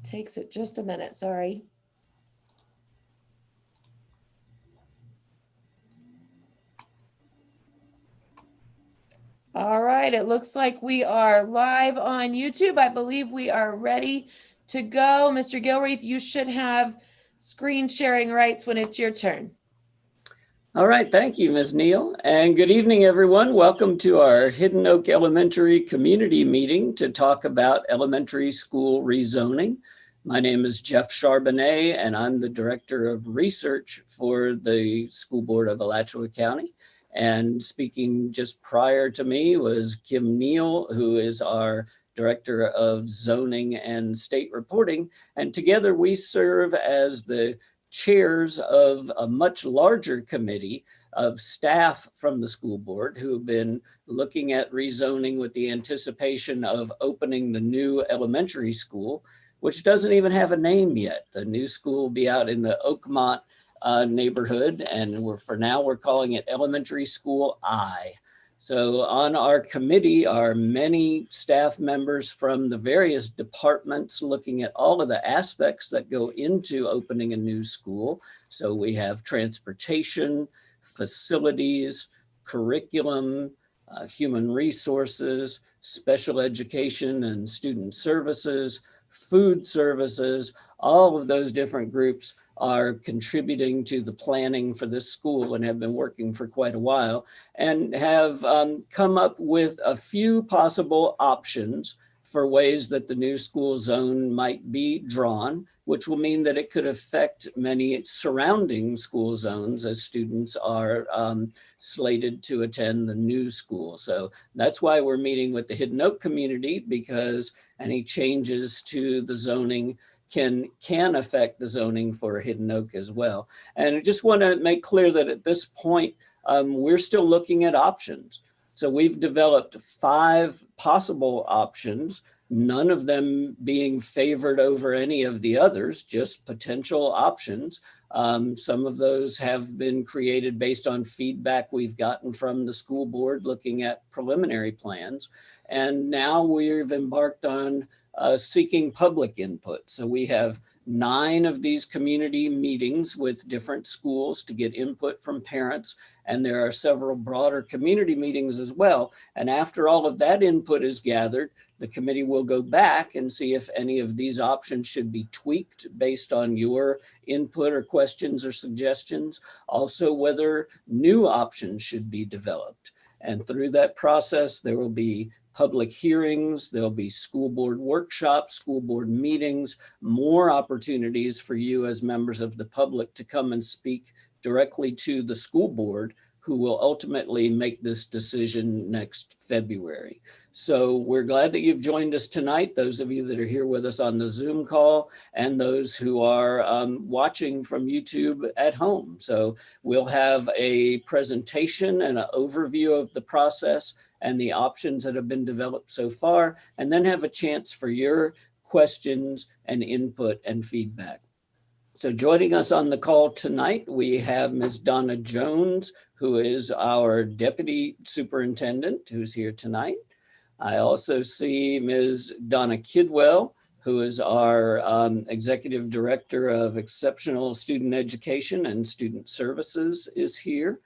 Takes it just a minute, sorry. All right, it looks like we are live on YouTube. I believe we are ready to go. Mr. Gilreath, you should have screen sharing rights when it's your turn. All right, thank you, Ms. Neal. And good evening, everyone. Welcome to our Hidden Oak Elementary Community Meeting to talk about elementary school rezoning. My name is Jeff Charbonnet, and I'm the Director of Research for the School Board of Alachua County. And speaking just prior to me was Kim Neal, who is our Director of Zoning and State Reporting. And together we serve as the chairs of a much larger committee of staff from the school board who have been looking at rezoning with the anticipation of opening the new elementary school, which doesn't even have a name yet. The new school will be out in the Oakmont neighborhood, and for now we're calling it Elementary School I. So on our committee are many staff members from the various departments looking at all of the aspects that go into opening a new school. So we have transportation, facilities, curriculum, human resources, special education and student services, food services. All of those different groups are contributing to the planning for this school and have been working for quite a while, and have come up with a few possible options for ways that the new school zone might be drawn, which will mean that it could affect many surrounding school zones as students are slated to attend the new school. So that's why we're meeting with the Hidden Oak community, because any changes to the zoning can affect the zoning for Hidden Oak as well. And I just want to make clear that at this point, we're still looking at options. So we've developed 5 possible options, none of them being favored over any of the others, just potential options. Some of those have been created based on feedback we've gotten from the school board looking at preliminary plans. And now we've embarked on seeking public input. So we have 9 of these community meetings with different schools to get input from parents. And there are several broader community meetings as well. And after all of that input is gathered, the committee will go back and see if any of these options should be tweaked based on your input or questions or suggestions. Also, whether new options should be developed. And through that process, there will be public hearings, there'll be school board workshops, school board meetings, more opportunities for you as members of the public to come and speak directly to the school board, who will ultimately make this decision next February. So we're glad that you've joined us tonight, those of you that are here with us on the Zoom call, and those who are watching from YouTube at home. So we'll have a presentation and an overview of the process and the options that have been developed so far, and then have a chance for your questions and input and feedback. So joining us on the call tonight, we have Ms. Donna Jones, who is our Deputy Superintendent, who's here tonight. I also see Ms. Donna Kidwell, who is our Executive Director of Exceptional Student Education and Student Services, is here.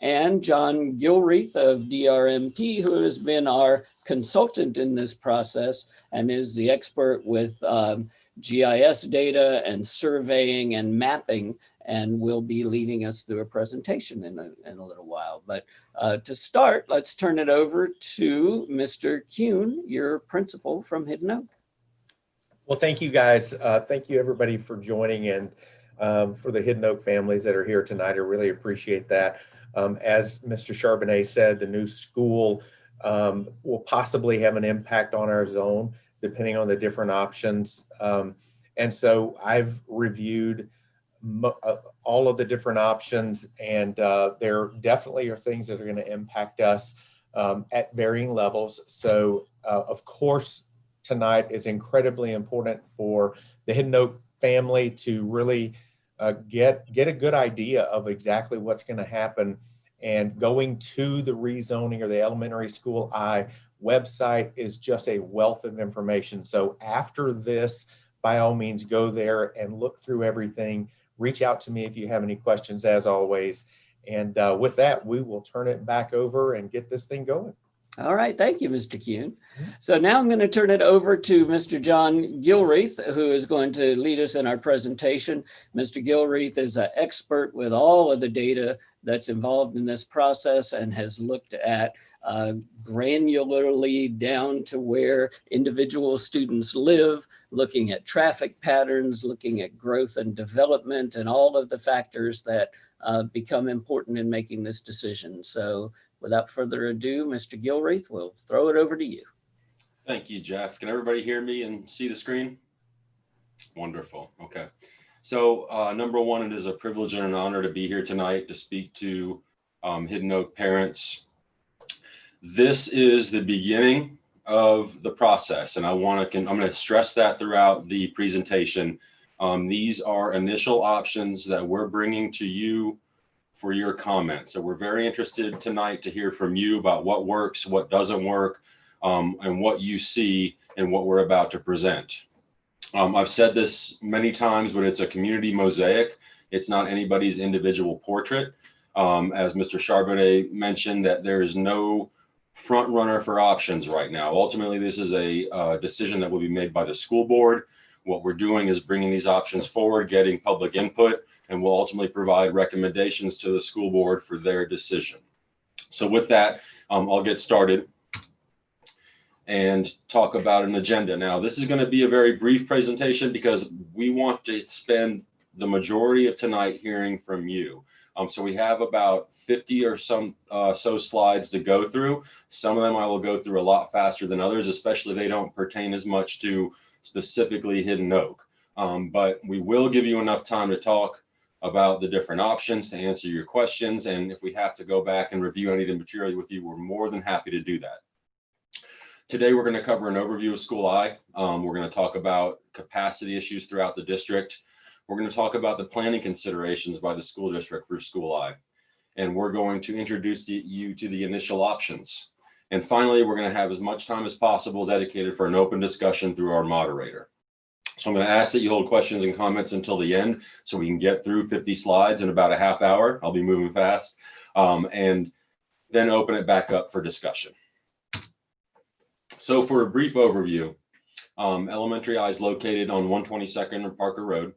And John Gilreath of DRMP, who has been our consultant in this process and is the expert with GIS data and surveying and mapping, and will be leading us through a presentation in a little while. But to start, let's turn it over to Mr. Kuhn, your principal from Hidden Oak. Well, thank you guys. Thank you everybody for joining, and for the Hidden Oak families that are here tonight. I really appreciate that. As Mr. Charbonnet said, the new school will possibly have an impact on our zone, depending on the different options. And so I've reviewed all of the different options, and there definitely are things that are going to impact us at varying levels. So of course, tonight is incredibly important for the Hidden Oak family to really get a good idea of exactly what's going to happen. And going to the rezoning or the Elementary School I website is just a wealth of information. So after this by all means, go there and look through everything. Reach out to me if you have any questions, as always. And with that, we will turn it back over and get this thing going. All right, thank you, Mr. Kuhn. So now I'm going to turn it over to Mr. John Gilreath, who is going to lead us in our presentation. Mr. Gilreath is an expert with all of the data that's involved in this process and has looked at granularly down to where individual students live, looking at traffic patterns, looking at growth and development, and all of the factors that become important in making this decision. So without further ado, Mr. Gilreath, we'll throw it over to you. Thank you, Jeff. Can everybody hear me and see the screen? Wonderful. Okay. So number one, it is a privilege and an honor to be here tonight to speak to Hidden Oak parents. This is the beginning of the process, and I'm going to stress that throughout the presentation. These are initial options that we're bringing to you for your comments. So we're very interested tonight to hear from you about what works, what doesn't work, and what you see and what we're about to present. I've said this many times, but it's a community mosaic. It's not anybody's individual portrait. As Mr. Charbonnet mentioned, that there is no front runner for options right now. Ultimately, this is a decision that will be made by the school board. What we're doing is bringing these options forward, getting public input, and will ultimately provide recommendations to the school board for their decision. So with that, I'll get started and talk about an agenda. Now, this is going to be a very brief presentation because we want to spend the majority of tonight hearing from you. So we have about 50 or so slides to go through. Some of them I will go through a lot faster than others, especially if they don't pertain as much to specifically Hidden Oak. But we will give you enough time to talk about the different options, to answer your questions. And if we have to go back and review any of the material with you, we're more than happy to do that. Today, we're going to cover an overview of School I. We're going to talk about capacity issues throughout the district. We're going to talk about the planning considerations by the school district for School I. And we're going to introduce you to the initial options. And finally, we're going to have as much time as possible dedicated for an open discussion through our moderator. So I'm going to ask that you hold questions and comments until the end so we can get through 50 slides in about a half hour. I'll be moving fast, and then open it back up for discussion. So for a brief overview, Elementary I is located on 122nd and Parker Road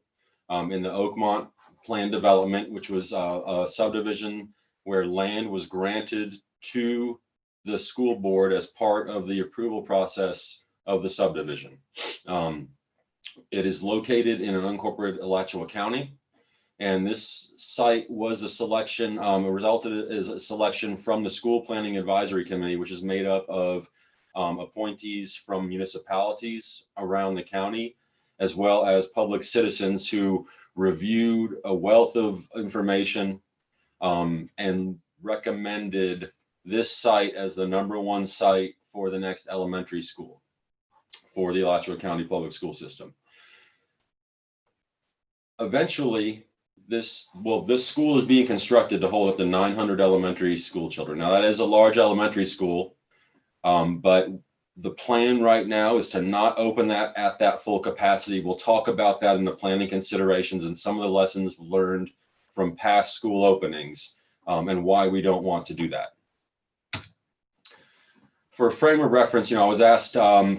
in the Oakmont Plan Development, which was a subdivision where land was granted to the school board as part of the approval process of the subdivision. It is located in an unincorporated Alachua County, and this site was a selection, resulted as a selection from the School Planning Advisory Committee, which is made up of appointees from municipalities around the county, as well as public citizens who reviewed a wealth of information and recommended this site as the #1 site for the next elementary school for the Alachua County Public School System. Eventually, this school is being constructed to hold up to 900 elementary school children. Now, that is a large elementary school, but the plan right now is to not open that at that full capacity. We'll talk about that in the planning considerations and some of the lessons learned from past school openings and why we don't want to do that. For a frame of reference, I was asked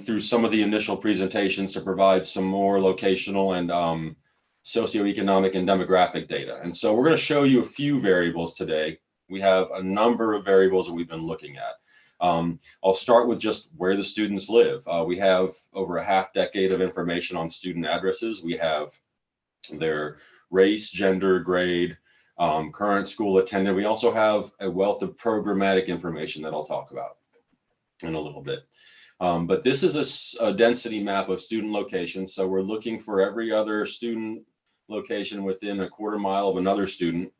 through some of the initial presentations to provide some more locational and socioeconomic and demographic data. And so we're going to show you a few variables today. We have a number of variables that we've been looking at. I'll start with just where the students live. We have over a half decade of information on student addresses. We have their race, gender, grade, current school attendant. We also have a wealth of programmatic information that I'll talk about in a little bit. But this is a density map of student locations. So we're looking for every other student location within a quarter mile of another student.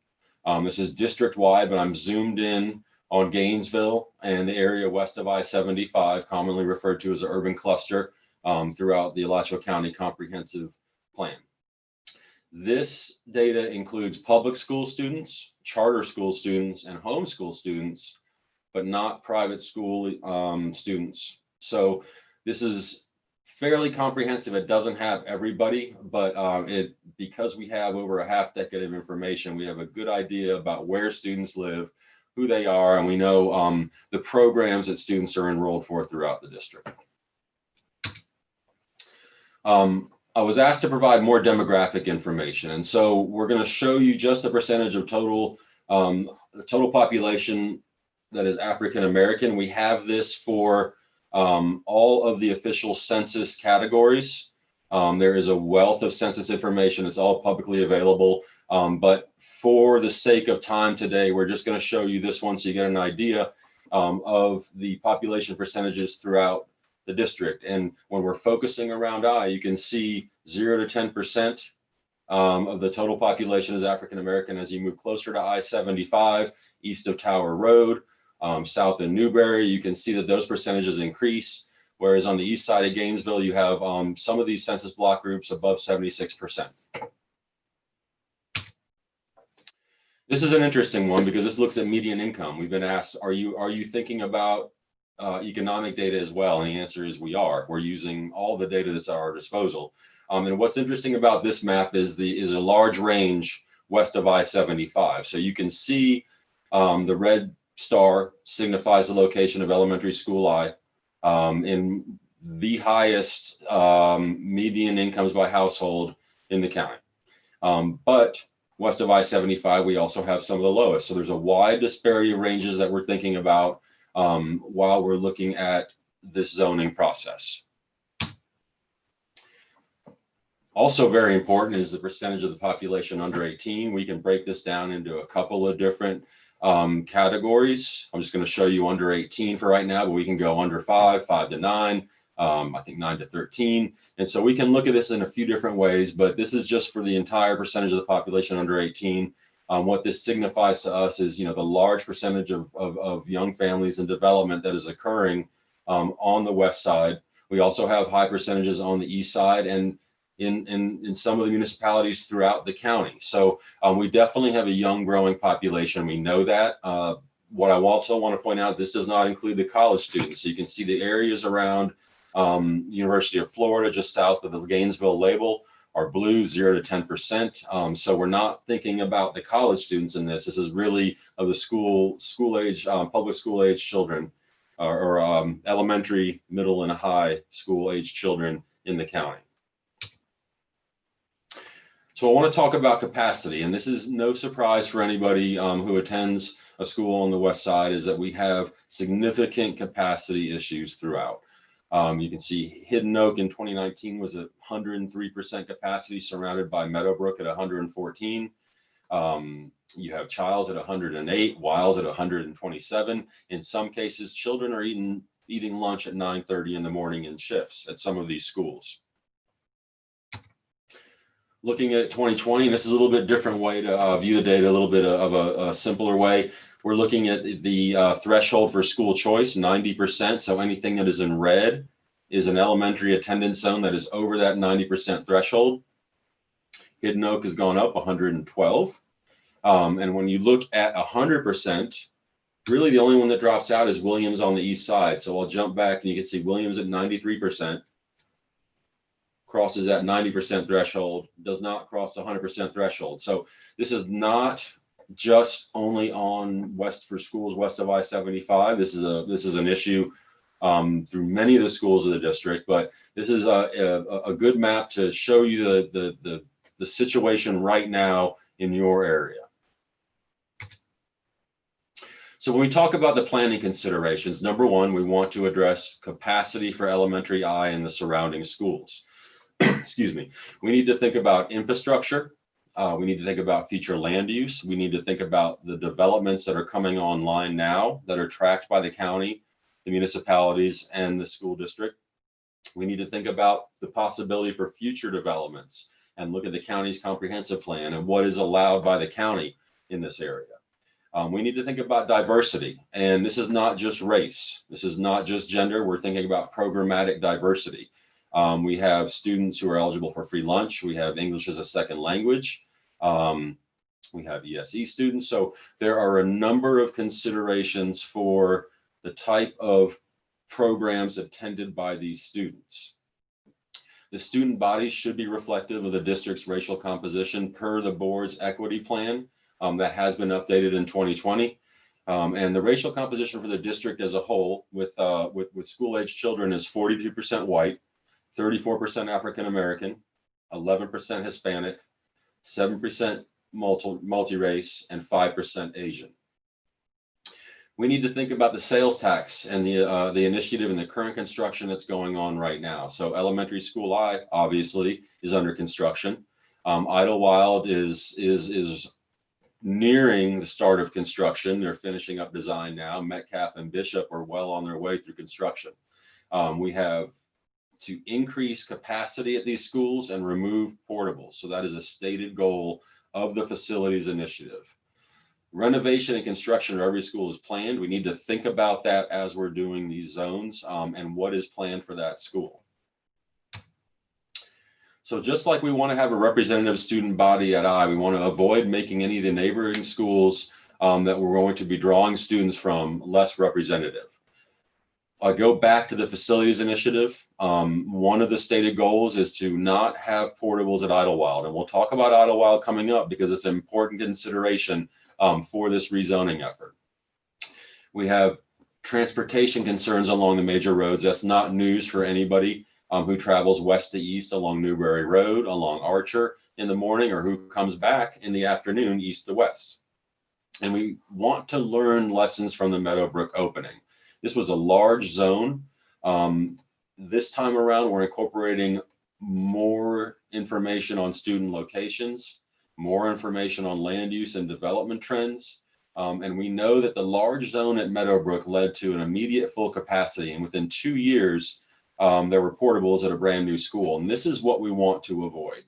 This is district-wide, but I'm zoomed in on Gainesville and the area west of I-75, commonly referred to as the urban cluster, throughout the Alachua County Comprehensive Plan. This data includes public school students, charter school students, and homeschool students, but not private school students. So this is fairly comprehensive. It doesn't have everybody, but because we have over a half decade of information, we have a good idea about where students live, who they are, and we know the programs that students are enrolled for throughout the district. I was asked to provide more demographic information, and so we're going to show you just the percentage of the total population that is African American. We have this for all of the official census categories. There is a wealth of census information. It's all publicly available, but for the sake of time today, we're just going to show you this one so you get an idea of the population percentages throughout the district. And when we're focusing around I, you can see 0 to 10% of the total population is African American. As you move closer to I-75, east of Tower Road, south of Newberry, you can see that those percentages increase. Whereas on the east side of Gainesville, you have some of these census block groups above 76%. This is an interesting one because this looks at median income. We've been asked, are you thinking about economic data as well? And the answer is we are. We're using all the data that's at our disposal. And what's interesting about this map is a large range west of I-75. So you can see the red star signifies the location of elementary school I in the highest median incomes by household in the county. But west of I-75, we also have some of the lowest. So there's a wide disparity of ranges that we're thinking about while we're looking at this zoning process. Also very important is the percentage of the population under 18. We can break this down into a couple of different categories. I'm just going to show you under 18 for right now, but we can go under 5, 5 to 9, I think 9 to 13. And so we can look at this in a few different ways, but this is just for the entire percentage of the population under 18. What this signifies to us is, the large percentage of young families and development that is occurring on the west side. We also have high percentages on the east side and in some of the municipalities throughout the county. So we definitely have a young growing population. We know that. What I also want to point out, this does not include the college students. So you can see the areas around University of Florida, just south of the Gainesville label, are blue, 0 to 10%. So we're not thinking about the college students in this. This is really of the school age, public school age children, or elementary, middle, and high school age children in the county. So I want to talk about capacity, and this is no surprise for anybody who attends a school on the west side, is that we have significant capacity issues throughout. You can see Hidden Oak in 2019 was at 103% capacity, surrounded by Meadowbrook at 114. You have Childs at 108, Wiles at 127. In some cases, children are eating lunch at 9:30 in the morning in shifts at some of these schools. Looking at 2020, this is a little bit different way to view the data, a little bit of a simpler way. We're looking at the threshold for school choice, 90%. So anything that is in red is an elementary attendance zone that is over that 90% threshold. Hidden Oak has gone up 112. And when you look at 100%, really the only one that drops out is Williams on the east side. So I'll jump back and you can see Williams at 93%. Crosses that 90% threshold, does not cross the 100% threshold. So this is not just only on for schools west of I-75. This is an issue through many of the schools of the district, but this is a good map to show you the situation right now in your area. So when we talk about the planning considerations, number one, we want to address capacity for elementary I and the surrounding schools. Excuse me. We need to think about infrastructure. We need to think about future land use. We need to think about the developments that are coming online now that are tracked by the county, the municipalities, and the school district. We need to think about the possibility for future developments and look at the county's comprehensive plan and what is allowed by the county in this area. We need to think about diversity, and this is not just race. This is not just gender. We're thinking about programmatic diversity. We have students who are eligible for free lunch. We have English as a second language. We have ESE students. So there are a number of considerations for the type of programs attended by these students. The student body should be reflective of the district's racial composition per the board's equity plan that has been updated in 2020. And the racial composition for the district as a whole with school-age children is 42% white, 34% African-American, 11% Hispanic, 7% multi-race, and 5% Asian. We need to think about the sales tax and the initiative and the current construction that's going on right now. So Elementary School I obviously is under construction. Idlewild is nearing the start of construction. They're finishing up design now. Metcalf and Bishop are well on their way through construction. We have to increase capacity at these schools and remove portables. So that is a stated goal of the facilities initiative. Renovation and construction of every school is planned. We need to think about that as we're doing these zones and what is planned for that school. So just like we want to have a representative student body at I, we want to avoid making any of the neighboring schools that we're going to be drawing students from less representative. I'll go back to the facilities initiative. One of the stated goals is to not have portables at Idlewild. And we'll talk about Idlewild coming up because it's an important consideration for this rezoning effort. We have transportation concerns along the major roads. That's not news for anybody who travels west to east along Newberry Road, along Archer in the morning, or who comes back in the afternoon east to west. And we want to learn lessons from the Meadowbrook opening. This was a large zone. This time around, we're incorporating more information on student locations, more information on land use and development trends. And we know that the large zone at Meadowbrook led to an immediate full capacity. And within 2 years, there were portables at a brand new school. And this is what we want to avoid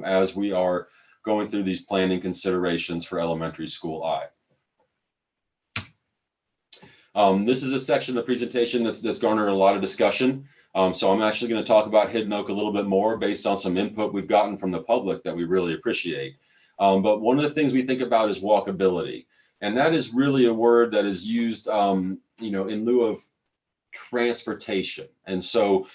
as we are going through these planning considerations for Elementary School I. This is a section of the presentation that's garnered a lot of discussion. So I'm actually going to talk about Hidden Oak a little bit more based on some input we've gotten from the public that we really appreciate. But one of the things we think about is walkability. And that is really a word that is used in lieu of transportation. And so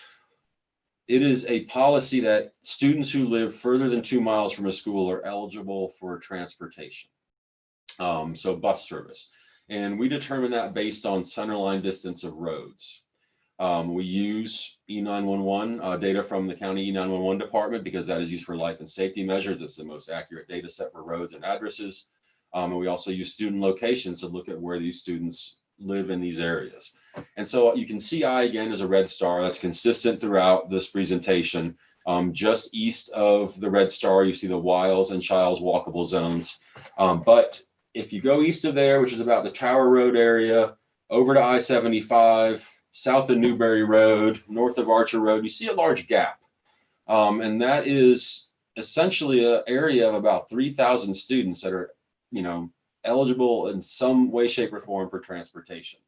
it is a policy that students who live further than 2 miles from a school are eligible for transportation. So bus service. And we determine that based on centerline distance of roads. We use E911 data from the county E911 department because that is used for life and safety measures. It's the most accurate data set for roads and addresses. And we also use student locations to look at where these students live in these areas. And so you can see I again as a red star. That's consistent throughout this presentation. Just east of the red star, you see the Wiles and Childs walkable zones. But if you go east of there, which is about the Tower Road area, over to I-75, south of Newberry Road, north of Archer Road, you see a large gap. And that is essentially an area of about 3,000 students that are, eligible in some way, shape, or form for transportation.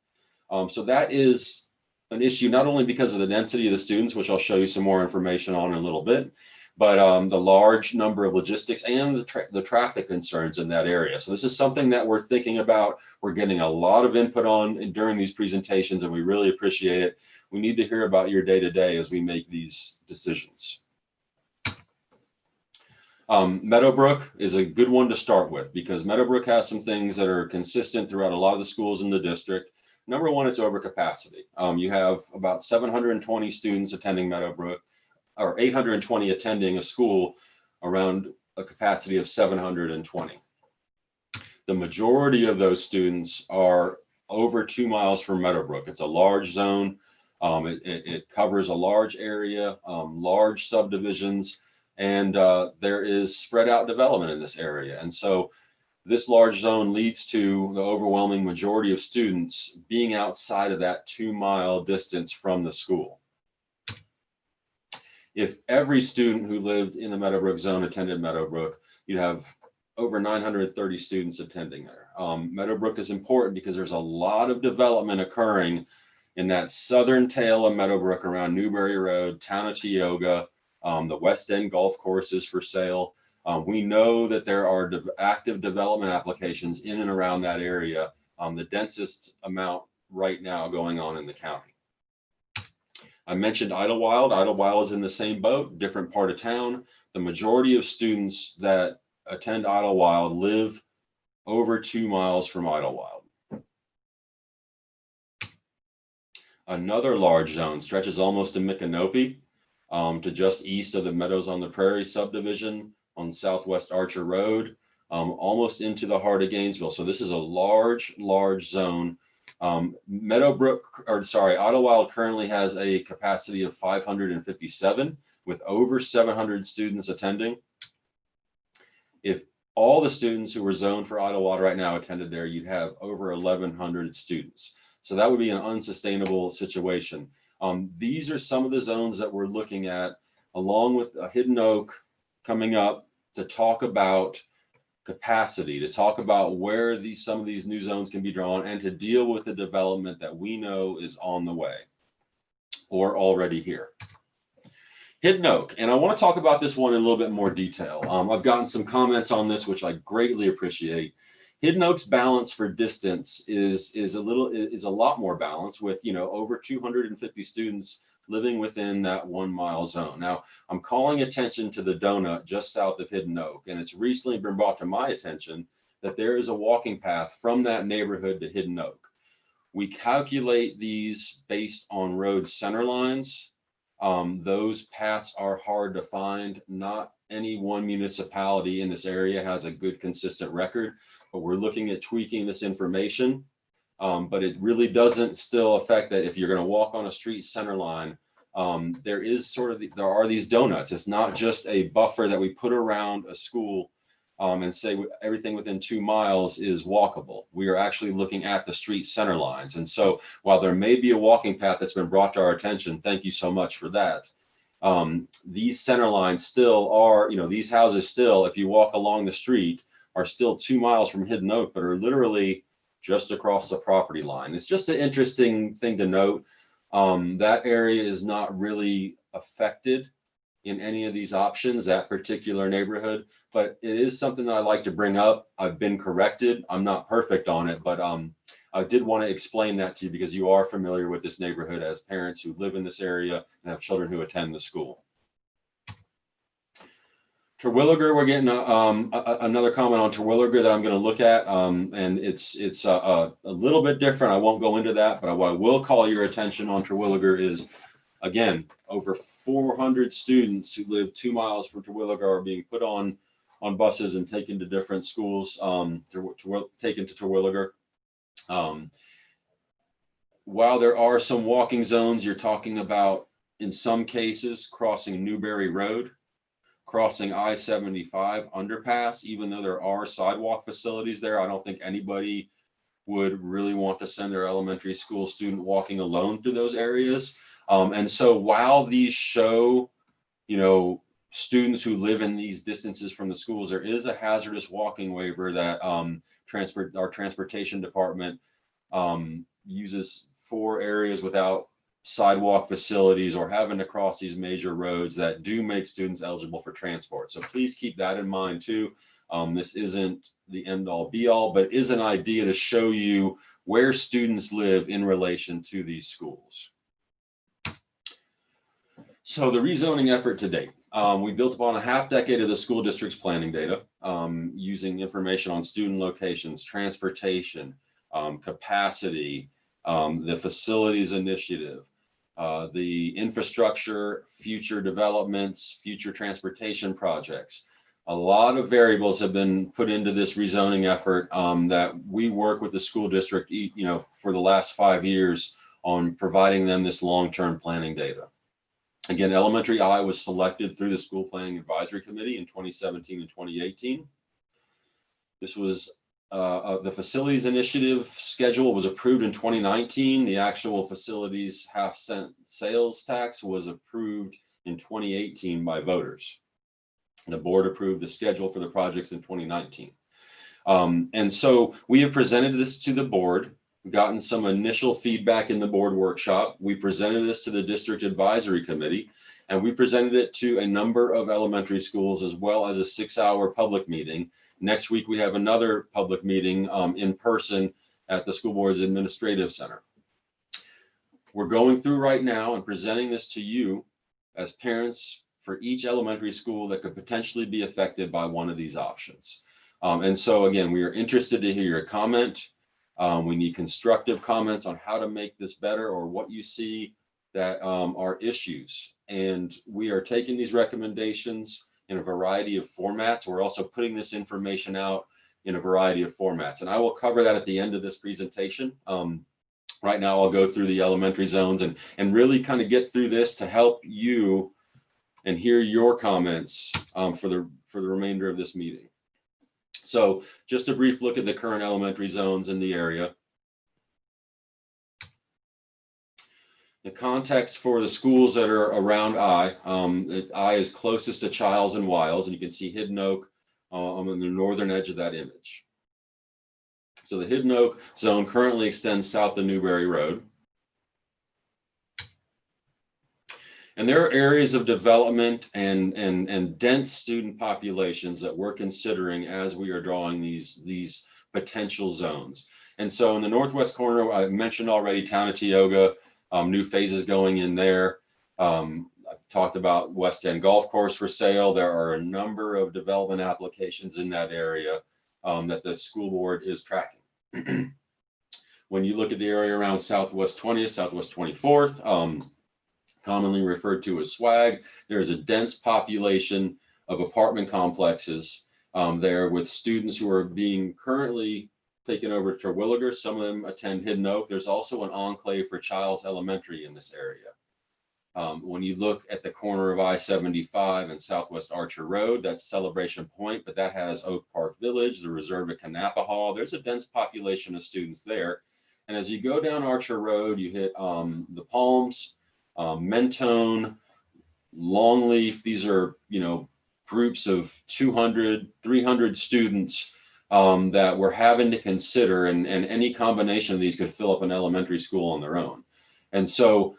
So that is an issue, not only because of the density of the students, which I'll show you some more information on in a little bit, but the large number of logistics and the traffic concerns in that area. So this is something that we're thinking about. We're getting a lot of input on during these presentations, and we really appreciate it. We need to hear about your day-to-day as we make these decisions. Meadowbrook is a good one to start with because Meadowbrook has some things that are consistent throughout a lot of the schools in the district. Number one, it's overcapacity. You have about 720 students attending Meadowbrook, or 820 attending a school around a capacity of 720. The majority of those students are over 2 miles from Meadowbrook. It's a large zone. It covers a large area, large subdivisions, and there is spread out development in this area. And so this large zone leads to the overwhelming majority of students being outside of that 2 mile distance from the school. If every student who lived in the Meadowbrook zone attended Meadowbrook, you'd have over 930 students attending there. Meadowbrook is important because there's a lot of development occurring in that southern tail of Meadowbrook around Newberry Road, Town of Tioga. The West End golf course is for sale. We know that there are active development applications in and around that area, the densest amount right now going on in the county. I mentioned Idlewild. Idlewild is in the same boat, different part of town. The majority of students that attend Idlewild live over 2 miles from Idlewild. Another large zone stretches almost to Micanopy, to just east of the Meadows on the Prairie subdivision on Southwest Archer Road, almost into the heart of Gainesville. So this is a large zone. Idlewild currently has a capacity of 557 with over 700 students attending. If all the students who were zoned for Idlewild right now attended there, you'd have over 1,100 students. So that would be an unsustainable situation. These are some of the zones that we're looking at, along with Hidden Oak coming up, to talk about capacity, to talk about where some of these new zones can be drawn, and to deal with the development that we know is on the way or already here. Hidden Oak, and I want to talk about this one in a little bit more detail. I've gotten some comments on this, which I greatly appreciate. Hidden Oak's balance for distance is a lot more balanced, with over 250 students living within that 1 mile zone. Now, I'm calling attention to the donut just south of Hidden Oak, and it's recently been brought to my attention that there is a walking path from that neighborhood to Hidden Oak. We calculate these based on road center lines. Those paths are hard to find. Not any one municipality in this area has a good, consistent record, but we're looking at tweaking this information. But it really doesn't still affect that if you're going to walk on a street center line, there are these donuts. It's not just a buffer that we put around a school and say everything within 2 miles is walkable. We are actually looking at the street center lines. And so while there may be a walking path that's been brought to our attention, thank you so much for that. These center lines still are, these houses still, if you walk along the street, are still 2 miles from Hidden Oak, but are literally just across the property line. It's just an interesting thing to note. That area is not really affected in any of these options, that particular neighborhood, but it is something that I like to bring up. I've been corrected. I'm not perfect on it, but I did want to explain that to you because you are familiar with this neighborhood as parents who live in this area and have children who attend the school. Terwilliger, we're getting another comment on Terwilliger that I'm going to look at, and it's a little bit different. I won't go into that, but what I will call your attention on Terwilliger is, again, over 400 students who live 2 miles from Terwilliger are being put on buses and taken to different schools, taken to Terwilliger. While there are some walking zones, you're talking about, in some cases, crossing Newberry Road, crossing I-75 underpass. Even though there are sidewalk facilities there, I don't think anybody would really want to send their elementary school student walking alone to those areas. And so while these show, students who live in these distances from the schools, there is a hazardous walking waiver that our transportation department uses for areas without sidewalk facilities or having to cross these major roads that do make students eligible for transport. So please keep that in mind too. This isn't the end all be all, but is an idea to show you where students live in relation to these schools. So the rezoning effort to date, we built upon a half decade of the school district's planning data, using information on student locations, transportation, capacity, the facilities initiative, the infrastructure, future developments, future transportation projects. A lot of variables have been put into this rezoning effort that we work with the school district, for the last 5 years on providing them this long-term planning data. Again, Elementary I was selected through the School Planning Advisory Committee in 2017 and 2018. This was the facilities initiative schedule was approved in 2019. The actual facilities half-cent sales tax was approved in 2018 by voters. The board approved the schedule for the projects in 2019. And so we have presented this to the board. We've gotten some initial feedback in the board workshop. We presented this to the district advisory committee, and we presented it to a number of elementary schools, as well as a 6-hour public meeting. Next week, we have another public meeting in person at the school board's administrative center. we're going through right now and presenting this to you as parents for each elementary school that could potentially be affected by one of these options. And so again, we are interested to hear your comment. We need constructive comments on how to make this better or what you see that are issues. And we are taking these recommendations in a variety of formats. We're also putting this information out in a variety of formats. And I will cover that at the end of this presentation. Right now, I'll go through the elementary zones and really kind of get through this to help you and hear your comments for the remainder of this meeting. So just a brief look at the current elementary zones in the area. The context for the schools that are around I is closest to Childs and Wiles, and you can see Hidden Oak on the northern edge of that image. So the Hidden Oak zone currently extends south of Newberry Road. And there are areas of development and dense student populations that we're considering as we are drawing these potential zones. And so in the northwest corner, I mentioned already Town of Tioga, new phases going in there. I've talked about West End Golf Course for sale. There are a number of development applications in that area that the school board is tracking. When you look at the area around Southwest 20th, Southwest 24th, commonly referred to as SWAG, there is a dense population of apartment complexes there with students who are being currently taken over to Terwilliger. Some of them attend Hidden Oak. There's also an enclave for Childs Elementary in this area. When you look at the corner of I-75 and Southwest Archer Road, that's Celebration Point, but that has Oak Park Village, the Reserve at Kanapahal. There's a dense population of students there. And as you go down Archer Road, you hit the Palms, Mentone, Longleaf. These are, groups of 200, 300 students that we're having to consider, and any combination of these could fill up an elementary school on their own. And so,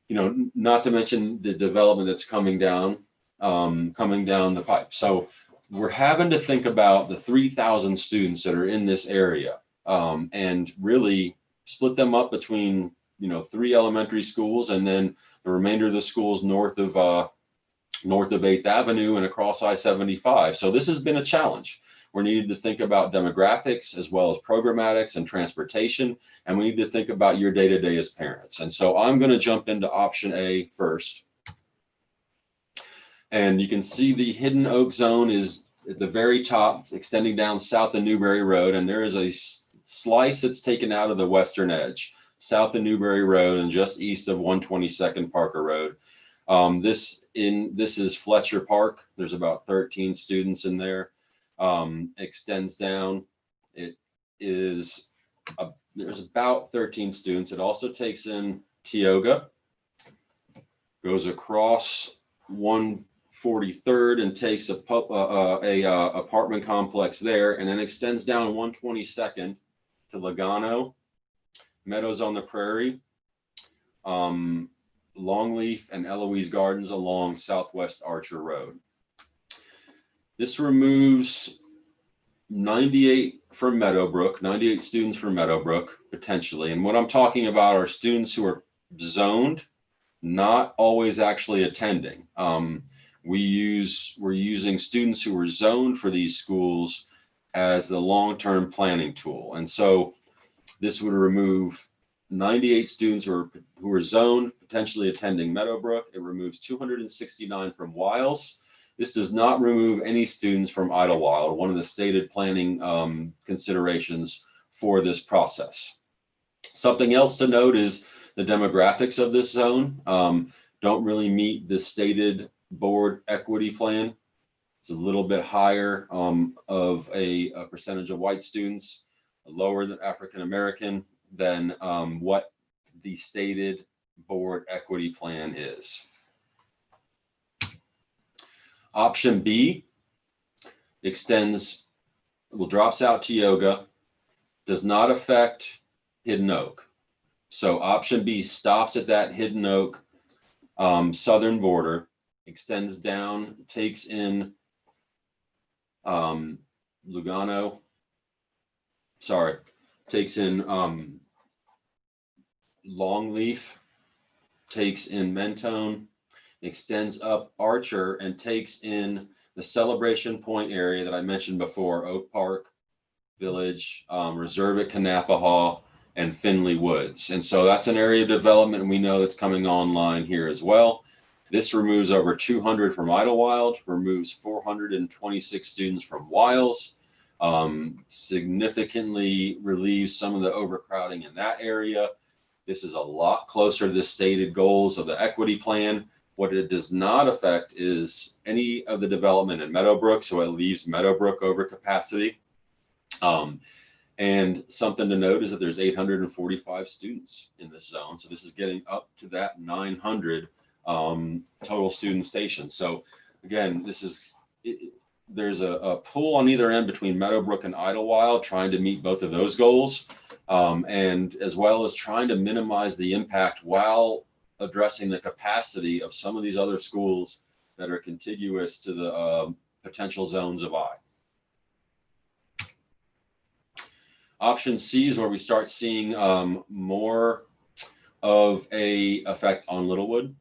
not to mention the development that's coming down the pipe. So we're having to think about the 3,000 students that are in this area and really split them up between 3 elementary schools and then the remainder of the schools north of 8th Avenue and across I-75. So this has been a challenge. We're needing to think about demographics as well as programmatics and transportation, and we need to think about your day-to-day as parents. And so I'm going to jump into option A first. And you can see the Hidden Oak zone is at the very top, extending down south of Newberry Road, and there is a slice that's taken out of the western edge, south of Newberry Road and just east of 122nd Parker Road. This is Fletcher Park. There's about 13 students in there. Extends down. There's about 13 students. It also takes in Tioga, goes across 143rd and takes a apartment complex there, and then extends down 122nd to Logano, Meadows on the Prairie, Longleaf, and Eloise Gardens along Southwest Archer Road. This removes 98 from Meadowbrook, 98 students from Meadowbrook, potentially. And what I'm talking about are students who are zoned, not always actually attending. We're using students who are zoned for these schools as the long-term planning tool. And so this would remove 98 students who are zoned, potentially attending Meadowbrook. It removes 269 from Wiles. This does not remove any students from Idlewild, one of the stated planning considerations for this process. Something else to note is the demographics of this zone don't really meet the stated board equity plan. It's a little bit higher of a percentage of white students, lower than African American than what the stated board equity plan is. Option B drops out Tioga, does not affect Hidden Oak. So option B stops at that Hidden Oak southern border, extends down, takes in takes in Longleaf takes in Mentone, extends up Archer, and takes in the Celebration Point area that I mentioned before, Oak Park Village, Reserve at Kanapahaw, and Finley Woods. And so that's an area of development we know that's coming online here as well. This removes over 200 from Idlewild, removes 426 students from Wiles, significantly relieves some of the overcrowding in that area. This is a lot closer to the stated goals of the equity plan. What it does not affect is any of the development in Meadowbrook, so it leaves Meadowbrook over capacity. And something to note is that there's 845 students in this zone, so this is getting up to that 900 total student stations. So again, this is there's a pull on either end between Meadowbrook and Idlewild, trying to meet both of those goals, and as well as trying to minimize the impact while addressing the capacity of some of these other schools that are contiguous to the potential zones of I. Option C is where we start seeing more of a effect on Littlewood.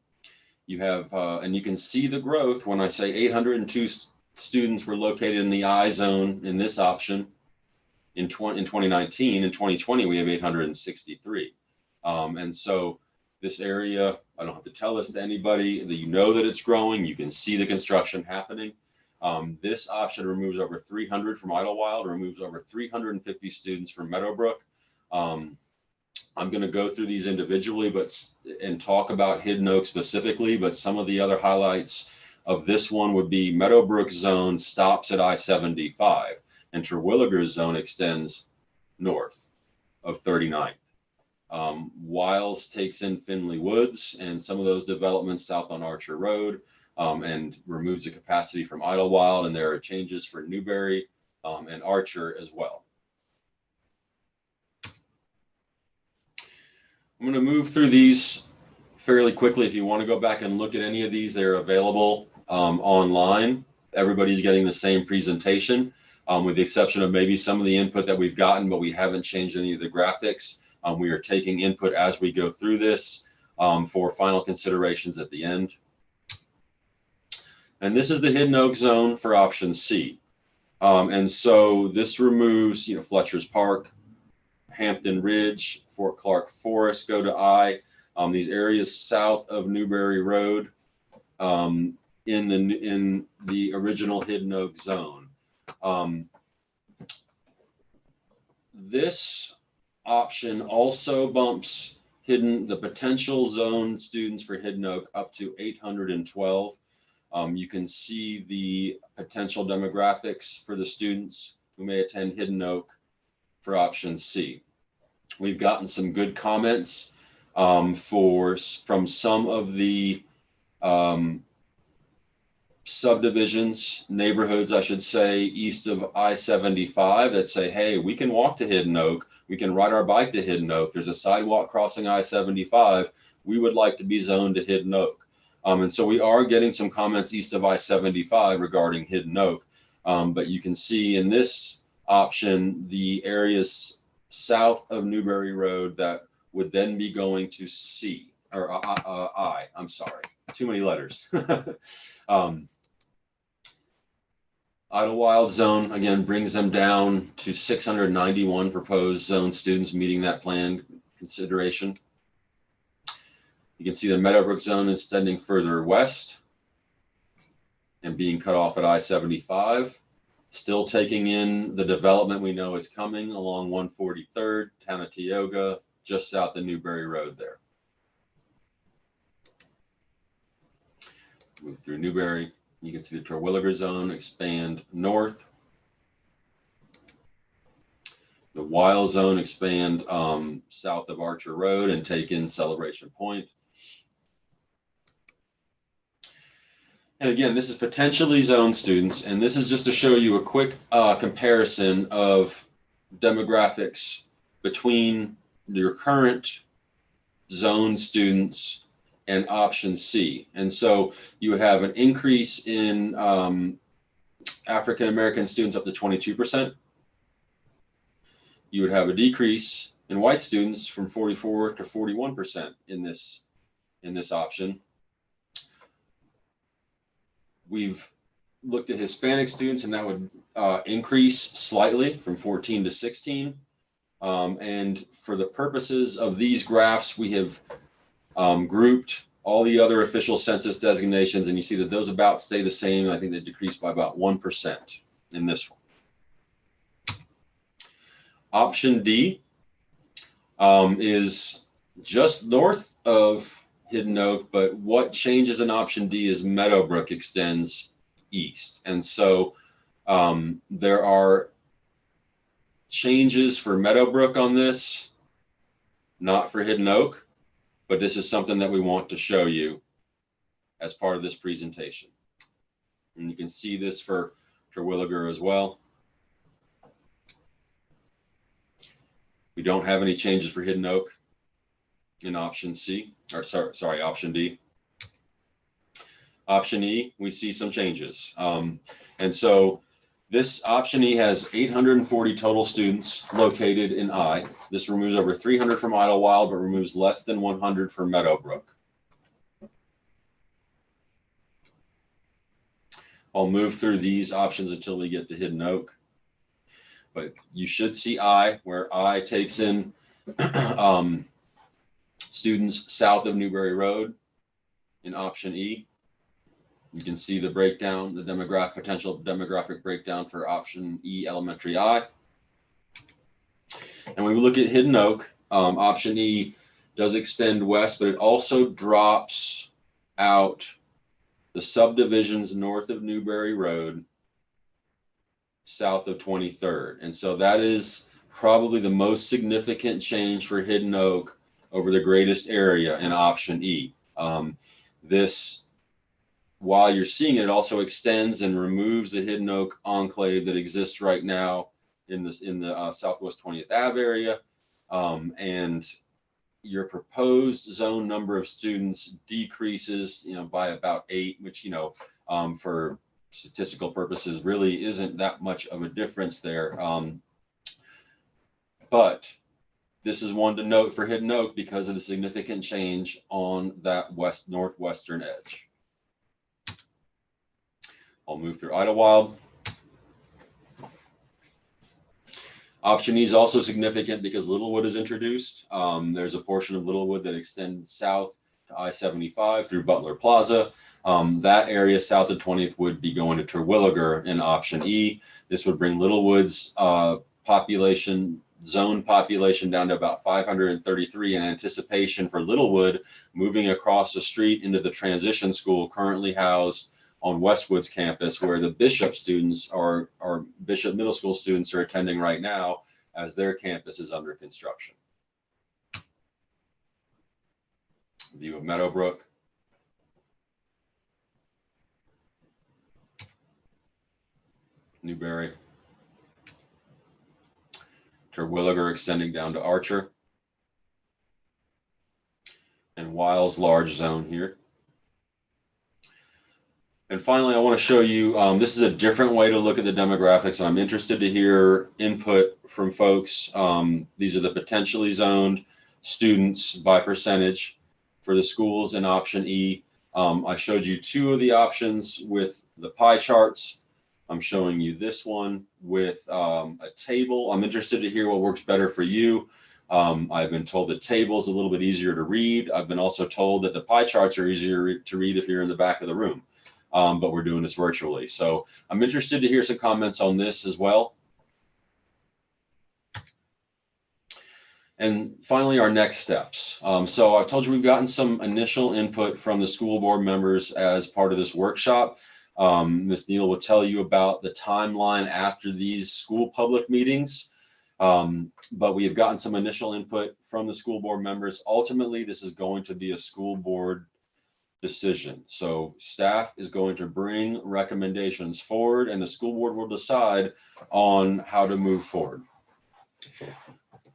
You have, and you can see the growth when I say 802 students were located in the I zone in this option in 2019. In 2020, we have 863. And so this area, I don't have to tell this to anybody, that you know that it's growing. You can see the construction happening. This option removes over 300 from Idlewild, removes over 350 students from Meadowbrook. I'm going to go through these individually, and talk about Hidden Oak specifically, but some of the other highlights of this one would be Meadowbrook zone stops at I-75, and Terwilliger's zone extends north of 39th. Wiles takes in Finley Woods and some of those developments south on Archer Road, and removes the capacity from Idlewild, and there are changes for Newberry and Archer as well. I'm going to move through these fairly quickly. If you want to go back and look at any of these, they're available online. Everybody's getting the same presentation, with the exception of maybe some of the input that we've gotten, but we haven't changed any of the graphics. We are taking input as we go through this for final considerations at the end. And this is the Hidden Oak zone for option C. And so this removes, Fletcher's Park, Hampton Ridge, Fort Clark Forest go to I. These areas south of Newberry Road in the original Hidden Oak zone. This option also bumps the potential zone students for Hidden Oak up to 812. You can see the potential demographics for the students who may attend Hidden Oak for option C. We've gotten some good comments from some of the subdivisions, neighborhoods, I should say, east of I-75 that say, hey, we can walk to Hidden Oak. We can ride our bike to Hidden Oak. There's a sidewalk crossing I-75. We would like to be zoned to Hidden Oak. And so we are getting some comments east of I-75 regarding Hidden Oak. But you can see in this option, the areas south of Newberry Road that would then be going to C, or I, I'm sorry, too many letters. Idlewild zone, again, brings them down to 691 proposed zone students meeting that plan consideration. You can see the Meadowbrook zone extending further west and being cut off at I-75. Still taking in the development we know is coming along 143rd, town of Tioga, just south of Newberry Road there. Move through Newberry. You can see the Terwilliger zone expand north. The Wiles zone expand south of Archer Road and take in Celebration Point. And again, this is potentially zoned students, and this is just to show you a quick comparison of demographics between your current zoned students and option C. And so you would have an increase in African-American students up to 22%. You would have a decrease in white students from 44 to 41% in in this option. We've looked at Hispanic students, and that would increase slightly from 14 to 16. And for the purposes of these graphs, we have grouped all the other official census designations, and you see that those about stay the same. I think they decreased by about 1% in this one. Option D is just north of Hidden Oak, but what changes in option D is Meadowbrook extends east. And so there are changes for Meadowbrook on this, not for Hidden Oak, but this is something that we want to show you as part of this presentation. And you can see this for Terwilliger as well. We don't have any changes for Hidden Oak in option C, or sorry, option D. Option E, we see some changes. And so this option E has 840 total students located in I. This removes over 300 from Idlewild, but removes less than 100 for Meadowbrook. I'll move through these options until we get to Hidden Oak. But you should see I, where I takes in students south of Newberry Road in option E. You can see the breakdown, the potential demographic breakdown for option E, elementary I. And when we look at Hidden Oak, option E does extend west, but it also drops out the subdivisions north of Newberry Road, south of 23rd. And so that is probably the most significant change for Hidden Oak over the greatest area in option E. This, while you're seeing it, it also extends and removes the Hidden Oak enclave that exists right now in the Southwest 20th Ave area. And your proposed zone number of students decreases, by about 8, which, for statistical purposes really isn't that much of a difference there. But this is one to note for Hidden Oak because of the significant change on that northwestern edge. I'll move through Idlewild. Option E is also significant because Littlewood is introduced. There's a portion of Littlewood that extends south to I-75 through Butler Plaza. That area south of 20th would be going to Terwilliger in option E. This would bring Littlewood's zone population down to about 533 in anticipation for Littlewood moving across the street into the transition school currently housed on Westwood's campus, where the Bishop students or Bishop Middle School students are attending right now as their campus is under construction. View of Meadowbrook. Newberry. Terwilliger extending down to Archer. And Wiles large zone here. And finally, I want to show you, this is a different way to look at the demographics. I'm interested to hear input from folks. These are the potentially zoned students by percentage for the schools in option E. I showed you 2 of the options with the pie charts. I'm showing you this one with a table. I'm interested to hear what works better for you. I've been told the table is a little bit easier to read. I've been also told that the pie charts are easier to read if you're in the back of the room. But we're doing this virtually. So I'm interested to hear some comments on this as well. And finally, our next steps. So I've told you we've gotten some initial input from the school board members as part of this workshop. Ms. Neal will tell you about the timeline after these school public meetings. But we have gotten some initial input from the school board members. Ultimately, this is going to be a school board decision. So staff is going to bring recommendations forward and the school board will decide on how to move forward.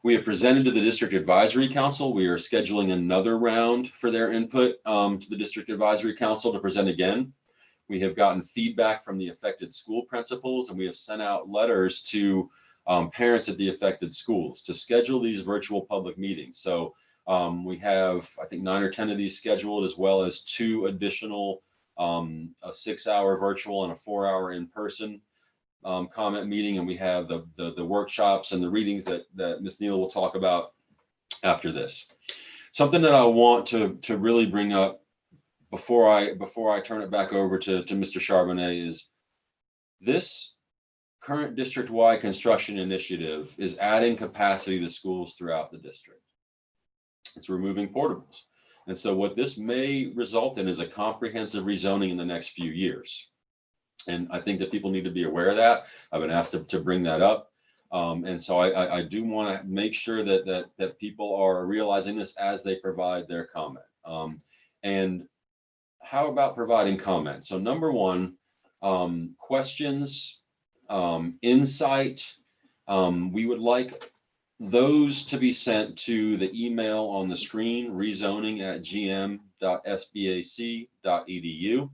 We have presented to the District Advisory Council. We are scheduling another round for their input to the District Advisory Council to present again. We have gotten feedback from the affected school principals and we have sent out letters to parents at the affected schools to schedule these virtual public meetings. So We have, I think, 9 or 10 of these scheduled, as well as 2 additional, a 6-hour virtual and a 4-hour in-person comment meeting. And we have the workshops and the readings that Ms. Neal will talk about after this. Something that I want to really bring up before I turn it back over to Mr. Charbonnet is this current district-wide construction initiative is adding capacity to schools throughout the district. It's removing portables. And so what this may result in is a comprehensive rezoning in the next few years. And I think that people need to be aware of that. I've been asked to bring that up. And so I do want to make sure that people are realizing this as they provide their comment. And how about providing comments? So number one, questions, insight. We would like those to be sent to the email on the screen, rezoning@gm.sbac.edu.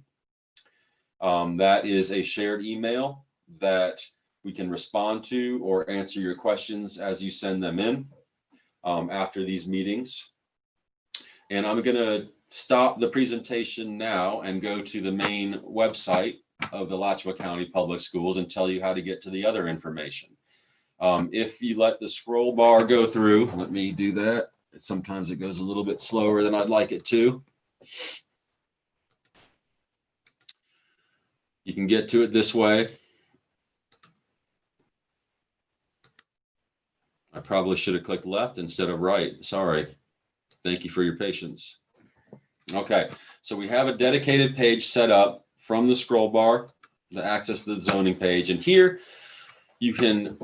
That is a shared email that we can respond to or answer your questions as you send them in after these meetings. And I'm going to stop the presentation now and go to the main website of the Alachua County Public Schools and tell you how to get to the other information. If you let the scroll bar go through, let me do that. Sometimes it goes a little bit slower than I'd like it to. You can get to it this way. I probably should have clicked left instead of right. Sorry. Thank you for your patience. Okay, so we have a dedicated page set up from the scroll bar to access the zoning page. And here you can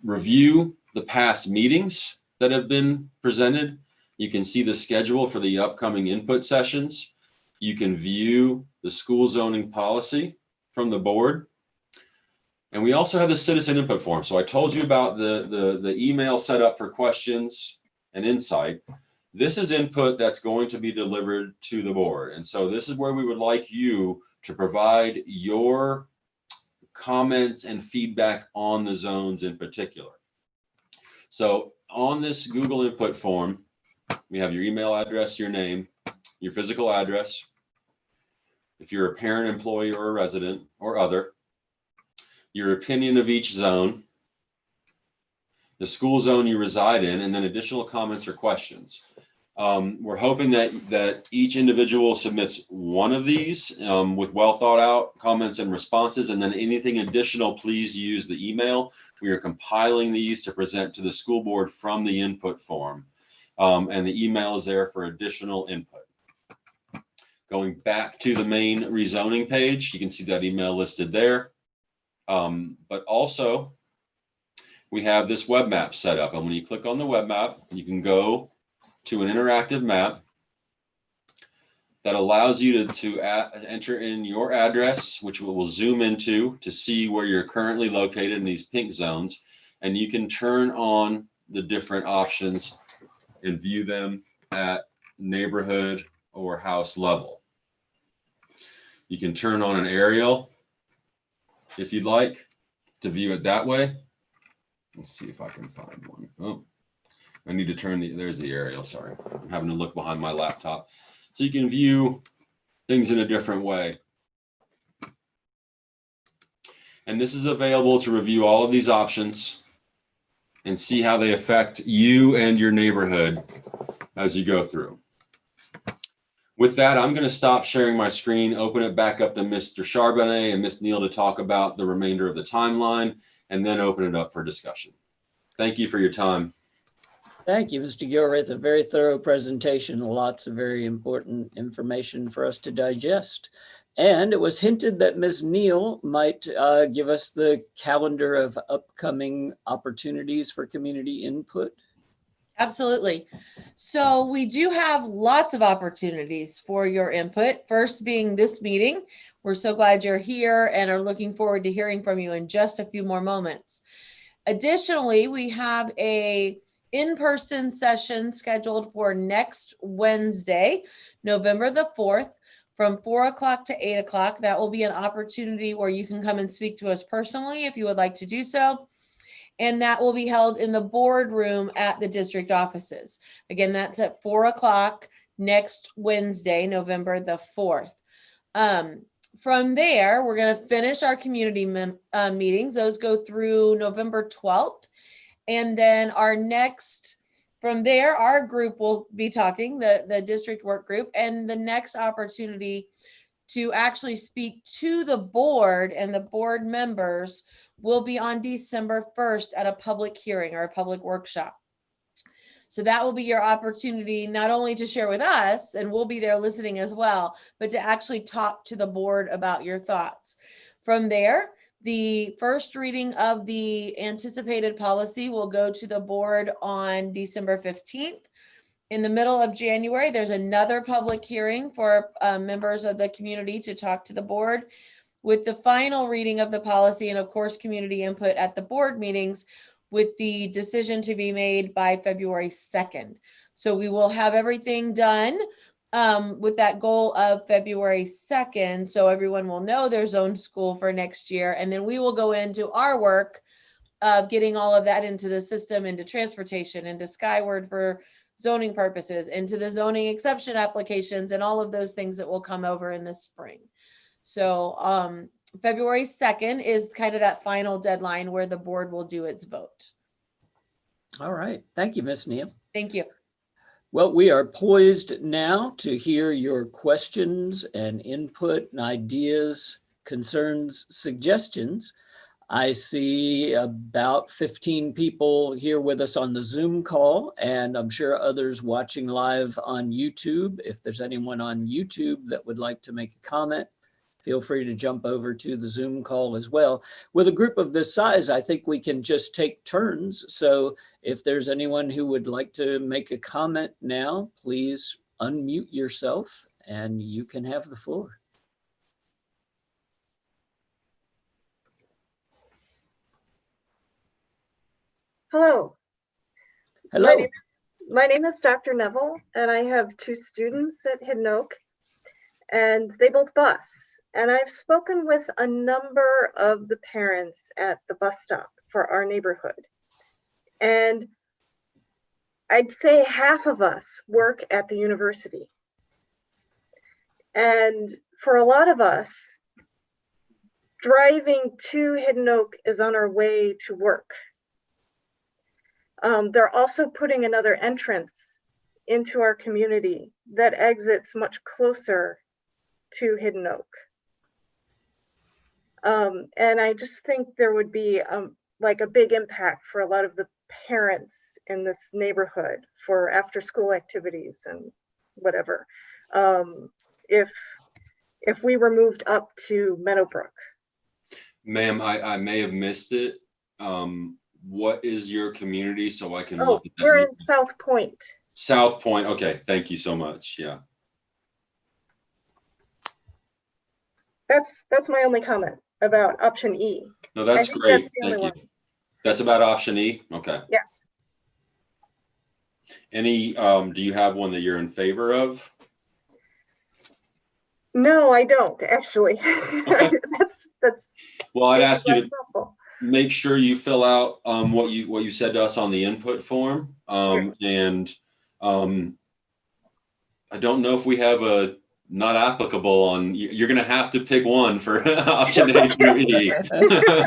review the past meetings that have been presented. You can see the schedule for the upcoming input sessions. You can view the school zoning policy from the board. And we also have the citizen input form. So I told you about the email set up for questions and insight. This is input that's going to be delivered to the board. And so this is where we would like you to provide your comments and feedback on the zones in particular. So on this Google input form, we have your email address, your name, your physical address, if you're a parent, employee, or a resident, or other, your opinion of each zone, the school zone you reside in, and then additional comments or questions. We're hoping that each individual submits one of these with well thought out comments and responses, and then anything additional, please use the email. We are compiling these to present to the school board from the input form, and the email is there for additional input. Going back to the main rezoning page, you can see that email listed there. But also, we have this web map set up, and when you click on the web map, you can go to an interactive map that allows you to enter in your address, which will zoom into to see where you're currently located in these pink zones, and you can turn on the different options and view them at neighborhood or house level. You can turn on an aerial if you'd like to view it that way. Let's see if I can find one. Oh, I need to turn there's the aerial, sorry. I'm having to look behind my laptop. So you can view things in a different way. And this is available to review all of these options and see how they affect you and your neighborhood as you go through. With that, I'm going to stop sharing my screen, open it back up to Mr. Charbonnet and Ms. Neal to talk about the remainder of the timeline, and then open it up for discussion. Thank you for your time. Thank you, Mr. Gilreath. A very thorough presentation, lots of very important information for us to digest. And it was hinted that Ms. Neal might give us the calendar of upcoming opportunities for community input. Absolutely. So we do have lots of opportunities for your input. First being this meeting. We're so glad you're here and are looking forward to hearing from you in just a few more moments. Additionally, we have a in-person session scheduled for next Wednesday, November the 4th, from 4 o'clock to 8 o'clock. That will be an opportunity where you can come and speak to us personally if you would like to do so. And that will be held in the boardroom at the district offices. Again, that's at 4 o'clock next Wednesday, November the 4th. From there, we're going to finish our community meetings. Those go through November 12th. And then from there, our group will be talking, the district work group, and the next opportunity to actually speak to the board and the board members will be on December 1st at a public hearing or a public workshop. So that will be your opportunity not only to share with us, and we'll be there listening as well, but to actually talk to the board about your thoughts. From there, the first reading of the anticipated policy will go to the board on December 15th. In the middle of January, there's another public hearing for members of the community to talk to the board, with the final reading of the policy and, of course, community input at the board meetings, with the decision to be made by February 2nd. So we will have everything done with that goal of February 2nd. So everyone will know their zone school for next year. And then we will go into our work of getting all of that into the system, into transportation, into Skyward for zoning purposes, into the zoning exception applications, and all of those things that will come over in the spring. So February 2nd is kind of that final deadline where the board will do its vote. All right. Thank you, Ms. Neal. Thank you. Well, we are poised now to hear your questions and input and ideas, concerns, suggestions. I see about 15 people here with us on the Zoom call, and I'm sure others watching live on YouTube. If there's anyone on YouTube that would like to make a comment, feel free to jump over to the Zoom call as well. With a group of this size, I think we can just take turns. So if there's anyone who would like to make a comment now, please unmute yourself and you can have the floor. Hello. Hello. My name is Dr. Neville, and I have 2 students at Hidden Oak, and they both bus. And I've spoken with a number of the parents at the bus stop for our neighborhood. And I'd say half of us work at the university. And for a lot of us, driving to Hidden Oak is on our way to work. They're also putting another entrance into our community that exits much closer to Hidden Oak. And I just think there would be like a big impact for a lot of the parents in this neighborhood for after school activities and whatever, if we were moved up to Meadowbrook. Ma'am, I may have missed it. What is your community so I can Oh, look at that? we're in South Point. South Point. Okay, thank you so much. Yeah. That's my only comment about option E. No, that's I think great. that's the Thank only you. one. That's about option E. Okay. Yes. Any, do you have one that you're in favor of? No, I don't actually. Okay. that's Well, I'd ask you to helpful. make sure you fill out what you said to us on the input form. And I don't know if we have a not applicable on, you're going to have to pick one for option A through E.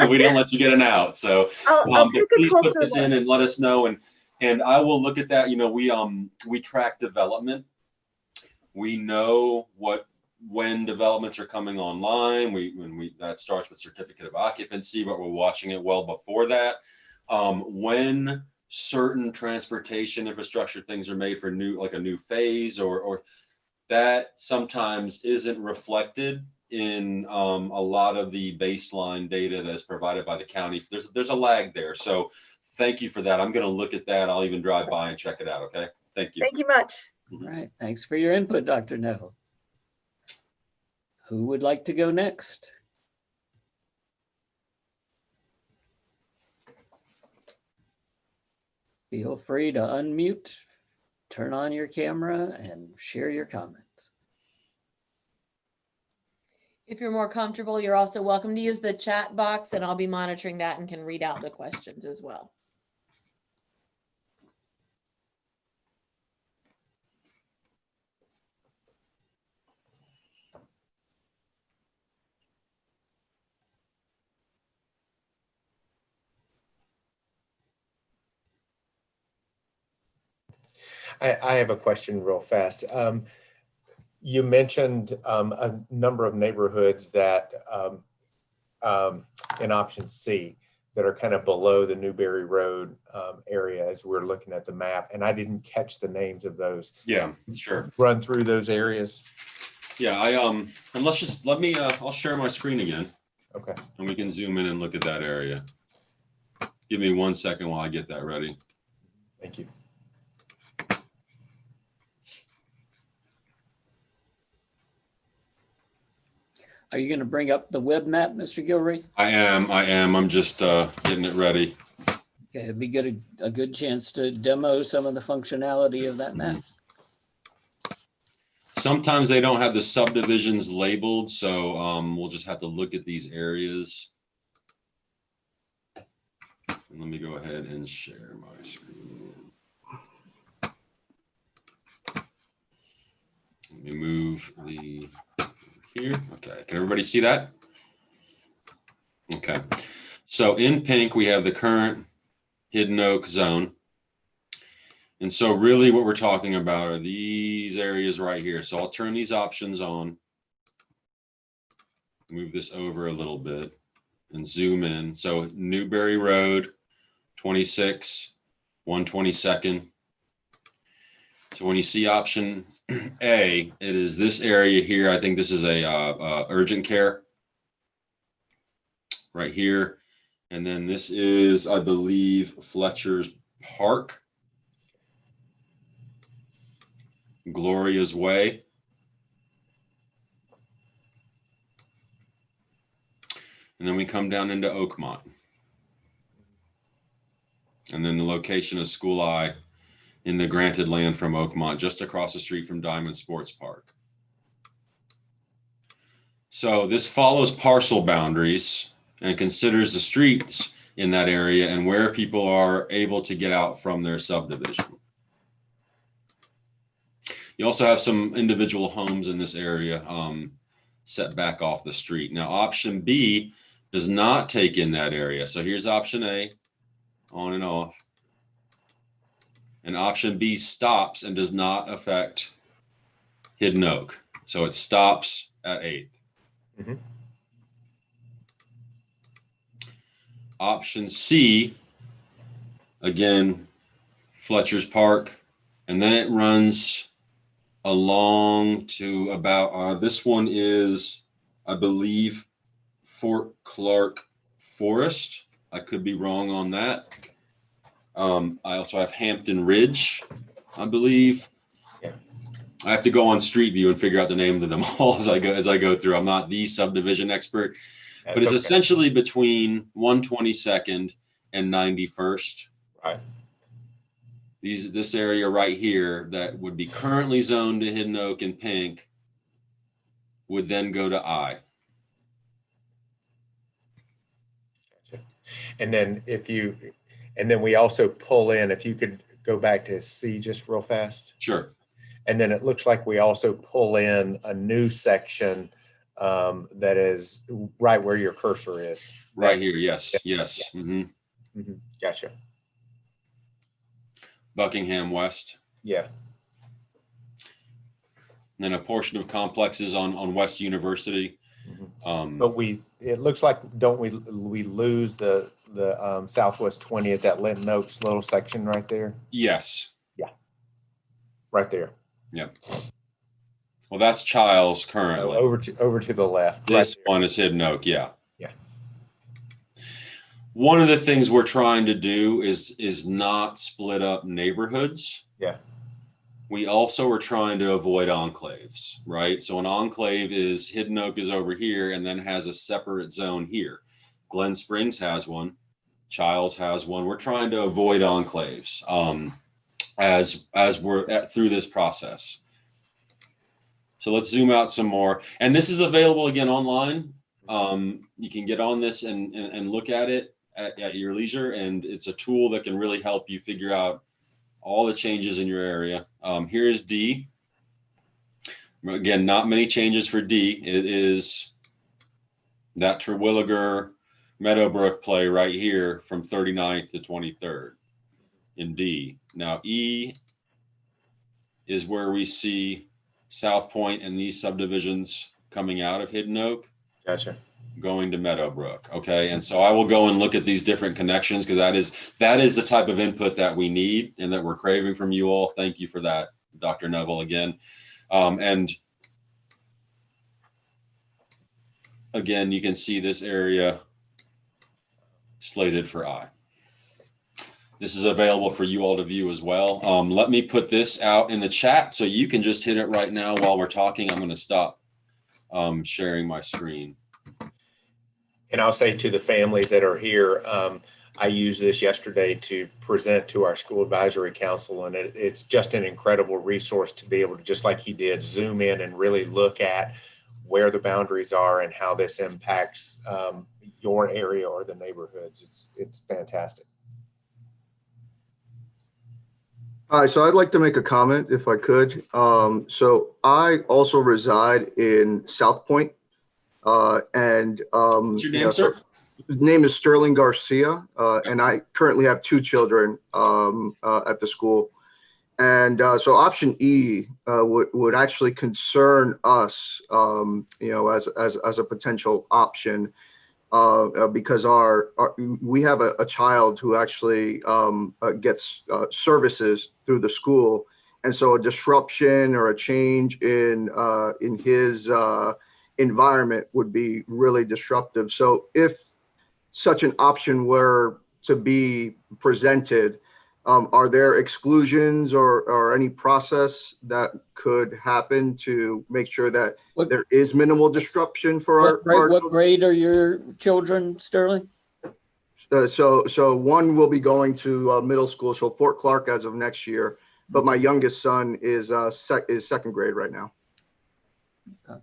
We don't let you get an out. So I'll take a please closer put this look. in and let us know. And I will look at that. You know, we track development. We know when developments are coming online. That starts with certificate of occupancy, but we're watching it well before that. When certain transportation infrastructure things are made for like a new phase or that sometimes isn't reflected in a lot of the baseline data that's provided by the county. There's a lag there. So thank you for that. I'm going to look at that. I'll even drive by and check it out. Okay. Thank you. Thank you much. All right. Thanks for your input, Dr. Neville. Who would like to go next? Feel free to unmute, turn on your camera, and share your comments. If you're more comfortable, you're also welcome to use the chat box, and I'll be monitoring that and can read out the questions as well. I have a question real fast. You mentioned a number of neighborhoods that in option C that are kind of below the Newberry Road area as we're looking at the map, and I didn't catch the names of those. Yeah, sure. Run through those areas. Yeah, and let me, I'll share my screen again. Okay. And we can zoom in and look at that area. Give me 1 second while I get that ready. Thank you. Are you going to bring up the web map, Mr. Gilreath? I am. I'm just getting it ready. Okay, it'd be a good chance to demo some of the functionality of that map. Sometimes they don't have the subdivisions labeled, so we'll just have to look at these areas. And let me go ahead and share my screen. Let me move the here. Okay, can everybody see that? Okay, so in pink we have the current Hidden Oak zone. And so really what we're talking about are these areas right here. So I'll turn these options on, move this over a little bit and zoom in. So Newberry Road, 26, 122nd. So when you see option A, it is this area here. I think this is a urgent care right here. And then this is, I believe, Fletcher's Park. Gloria's Way. And then we come down into Oakmont. And then the location of School I in the granted land from Oakmont, just across the street from Diamond Sports Park. So this follows parcel boundaries and considers the streets in that area and where people are able to get out from their subdivision. You also have some individual homes in this area set back off the street. Now, option B does not take in that area. So here's option A, on and off. And option B stops and does not affect Hidden Oak. So it stops at 8th. Mm-hmm. Option C, again, Fletcher's Park, and then it runs along to about, this one is, I believe, Fort Clark Forest. I could be wrong on that. I also have Hampton Ridge, I believe. Yeah. I have to go on Street View and figure out the name of them all as I go through. I'm not the subdivision expert, but it's essentially between 122nd and 91st. Right. This area right here that would be currently zoned to Hidden Oak in pink would then go to I. Gotcha. And then we also pull in, if you could go back to C just real fast. Sure. And then it looks like we also pull in a new section that is right where your cursor is. Right here. Yes. Yes. Yeah. Mm-hmm. Mm-hmm. Gotcha. Buckingham West. Yeah. And then a portion of complexes on West University. Mm-hmm. But it looks like, don't we lose the Southwest 20th, that Linton Oaks little section right there? Yes. Yeah. Right there. Yep. Well, that's Childs currently. Over to the left. This right one is Hidden Oak. Yeah. Yeah. One of the things we're trying to do is not split up neighborhoods. Yeah. We also are trying to avoid enclaves, right? So an enclave is Hidden Oak is over here and then has a separate zone here. Glen Springs has one. Childs has one. We're trying to avoid enclaves as we're through this process. So let's zoom out some more. And this is available again online. You can get on this and look at it at your leisure. And it's a tool that can really help you figure out all the changes in your area. Here's D. Again, not many changes for D. It is that Terwilliger Meadowbrook play right here from 39th to 23rd in D. Now E is where we see South Point and these subdivisions coming out of Hidden Oak. Gotcha. Going to Meadowbrook. Okay. And so I will go and look at these different connections because that is the type of input that we need and that we're craving from you all. Thank you for that, Dr. Neville, again. And again, you can see this area slated for I. This is available for you all to view as well. Let me put this out in the chat so you can just hit it right now while we're talking. I'm going to stop sharing my screen. And I'll say to the families that are here, I used this yesterday to present to our school advisory council, and it's just an incredible resource to be able to, just like he did, zoom in and really look at where the boundaries are and how this impacts your area or the neighborhoods. It's fantastic. Hi, so I'd like to make a comment if I could. So I also reside in South Point, and What's your name, sir? his name is Sterling Garcia, and I currently have 2 children at the school. And so option E would actually concern us, as a potential option, because we have a child who actually gets services through the school, and so a disruption or a change in his environment would be really disruptive. So if such an option were to be presented, are there exclusions or any process that could happen to make sure that there is minimal disruption for What grade are your children, Sterling? So one will be going to middle school, so Fort Clark as of next year, but my youngest son is second grade right now. Okay.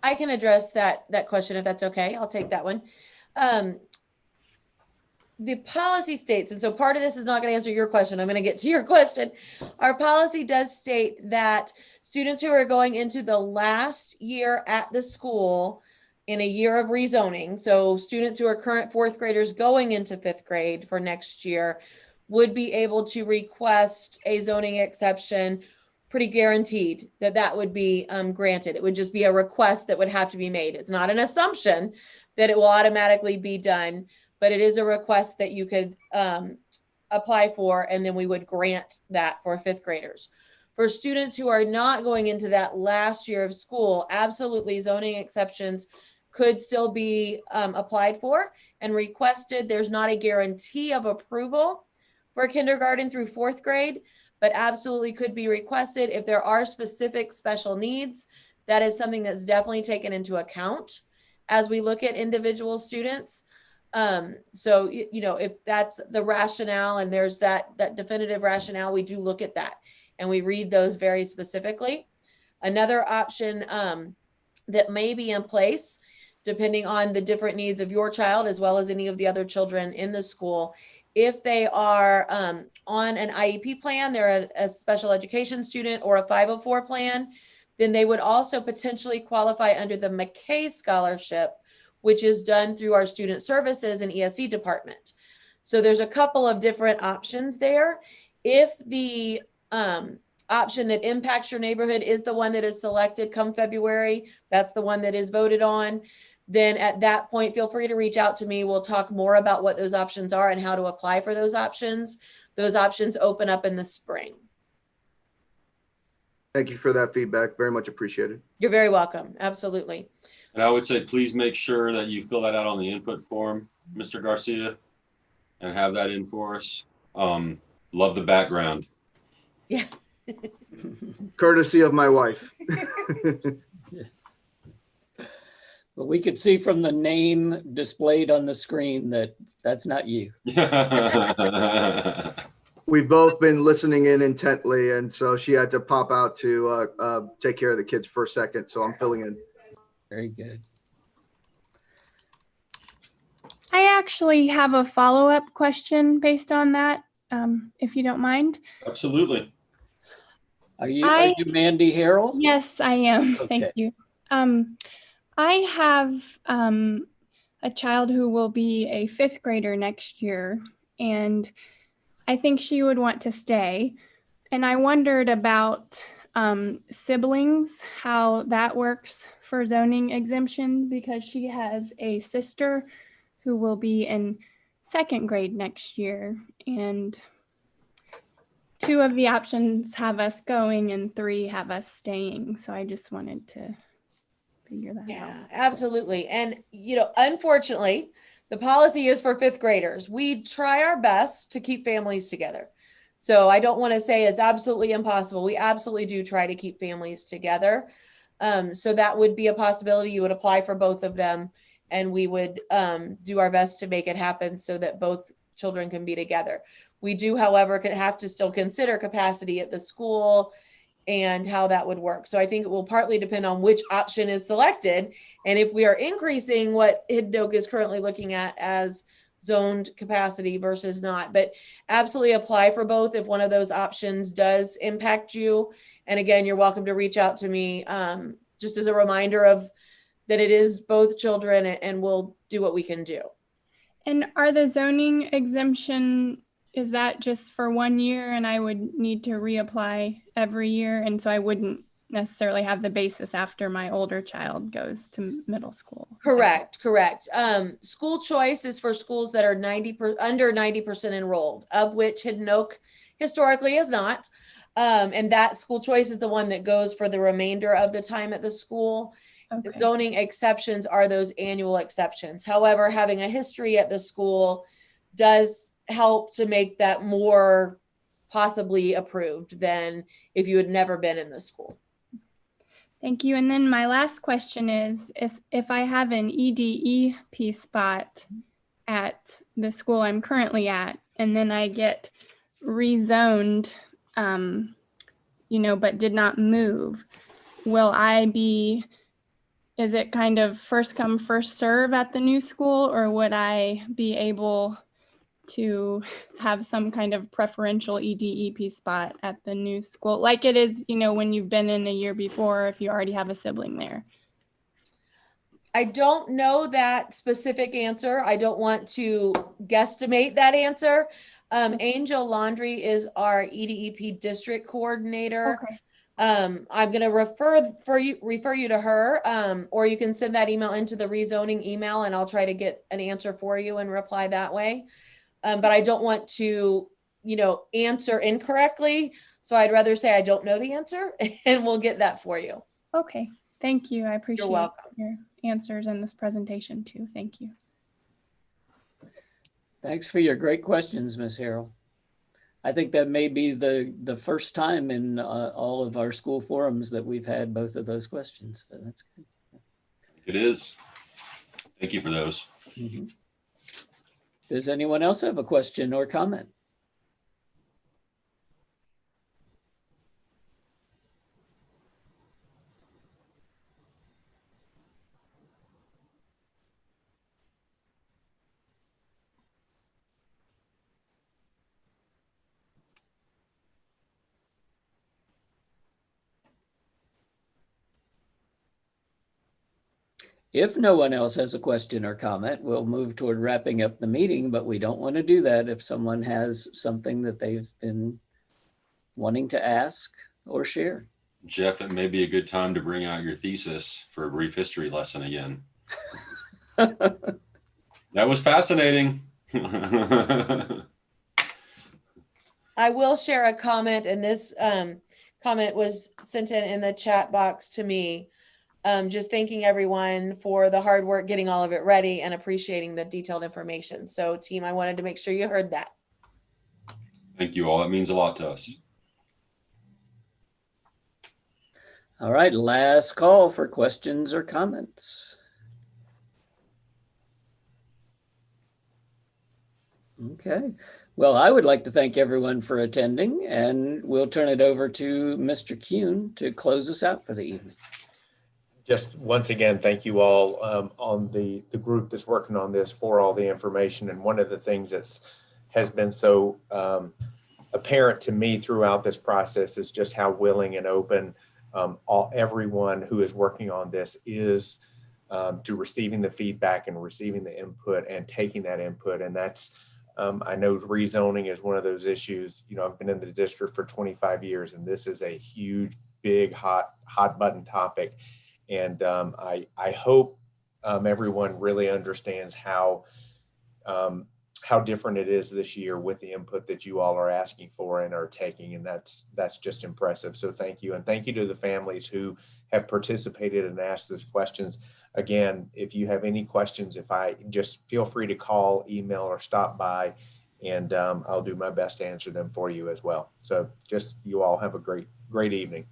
I can address that question if that's okay. I'll take that one. The policy states, and so part of this is not going to answer your question. I'm going to get to your question. Our policy does state that students who are going into the last year at the school in a year of rezoning, so students who are current 4th graders going into 5th grade for next year, would be able to request a zoning exception, pretty guaranteed that would be granted. It would just be a request that would have to be made. It's not an assumption that it will automatically be done, but it is a request that you could apply for, and then we would grant that for 5th graders. For students who are not going into that last year of school, absolutely zoning exceptions could still be applied for and requested. There's not a guarantee of approval for kindergarten through 4th grade, but absolutely could be requested. If there are specific special needs, that is something that's definitely taken into account as we look at individual students. So, if that's the rationale and there's that definitive rationale, we do look at that and we read those very specifically. Another option that may be in place, depending on the different needs of your child, as well as any of the other children in the school, if they are on an IEP plan, they're a special education student or a 504 plan, then they would also potentially qualify under the McKay Scholarship, which is done through our student services and ESE department. So there's a couple of different options there. If the option that impacts your neighborhood is the one that is selected come February, that's the one that is voted on, then at that point, feel free to reach out to me. We'll talk more about what those options are and how to apply for those options. Those options open up in the spring. Thank you for that feedback. Very much appreciated. You're very welcome. Absolutely. And I would say, please make sure that you fill that out on the input form, Mr. Garcia, and have that in for us. Love the background. Yeah. Courtesy of my wife. But we could see from the name displayed on the screen that that's not you. we've both been listening in intently, and so she had to pop out to take care of the kids for a second. So I'm filling in. Very good. I actually have a follow-up question based on that, if you don't mind. Absolutely. Are you Mandy Harrell? Yes, I am. Okay. Thank you. I have a child who will be a 5th grader next year, and I think she would want to stay. And I wondered about siblings, how that works for zoning exemption, because she has a sister who will be in 2nd grade next year. And 2 of the options have us going and 3 have us staying. So I just wanted to figure that out. Yeah, absolutely. And, unfortunately, the policy is for 5th graders. We try our best to keep families together. So I don't want to say it's absolutely impossible. We absolutely do try to keep families together. So that would be a possibility. You would apply for both of them, and we would do our best to make it happen so that both children can be together. We do, however, have to still consider capacity at the school and how that would work. So I think it will partly depend on which option is selected. And if we are increasing what Hidden Oak is currently looking at as zoned capacity versus not, but absolutely apply for both if one of those options does impact you. And again, you're welcome to reach out to me just as a reminder of that it is both children, and we'll do what we can do. And are the zoning exemption, is that just for 1 year and I would need to reapply every year? And so I wouldn't necessarily have the basis after my older child goes to middle school. Correct. School choice is for schools that are under 90% enrolled, of which Hidden Oak historically is not. And that school choice is the one that goes for the remainder of the time at the school. Okay. The zoning exceptions are those annual exceptions. However, having a history at the school does help to make that more possibly approved than if you had never been in the school. Thank you. And then my last question is if I have an EDEP spot at the school I'm currently at, and then I get rezoned, but did not move, is it kind of first come, first serve at the new school, or would I be able to have some kind of preferential EDEP spot at the new school, like it is, when you've been in a year before, if you already have a sibling there? I don't know that specific answer. I don't want to guesstimate that answer. Angel Laundry is our EDEP district coordinator. Okay. I'm going to refer you to her, or you can send that email into the rezoning email, and I'll try to get an answer for you and reply that way. But I don't want to, answer incorrectly. So I'd rather say I don't know the answer, and we'll get that for you. Okay. Thank you. I appreciate welcome. your answers in this presentation too. Thank you. Thanks for your great questions, Ms. Harrell. I think that may be the first time in all of our school forums that we've had both of those questions. So that's good. It is. Thank you for those. Mm-hmm. Does anyone else have a question or comment? If no one else has a question or comment, we'll move toward wrapping up the meeting, but we don't want to do that if someone has something that they've been wanting to ask or share. Jeff, it may be a good time to bring out your thesis for a brief history lesson again. That was fascinating. I will share a comment, and this comment was sent in the chat box to me. Just thanking everyone for the hard work getting all of it ready and appreciating the detailed information. So team, I wanted to make sure you heard that. Thank you all. That means a lot to us. All right, last call for questions or comments. Okay. Well, I would like to thank everyone for attending, and we'll turn it over to Mr. Kuhn to close us out for the evening. Just once again, thank you all on the group that's working on this for all the information. And one of the things has been so apparent to me throughout this process is just how willing and open everyone who is working on this is to receiving the feedback and receiving the input and taking that input. And that's, I know rezoning is one of those issues. You know, I've been in the district for 25 years, and this is a huge, big, hot button topic. And I hope everyone really understands how different it is this year with the input that you all are asking for and are taking, and that's just impressive. So thank you, and thank you to the families who have participated and asked those questions. Again, if you have any questions, just feel free to call, email, or stop by, and I'll do my best to answer them for you as well. So just you all have a great evening.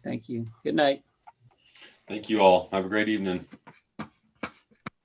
Thank you. Good night. Thank you all. Have a great evening.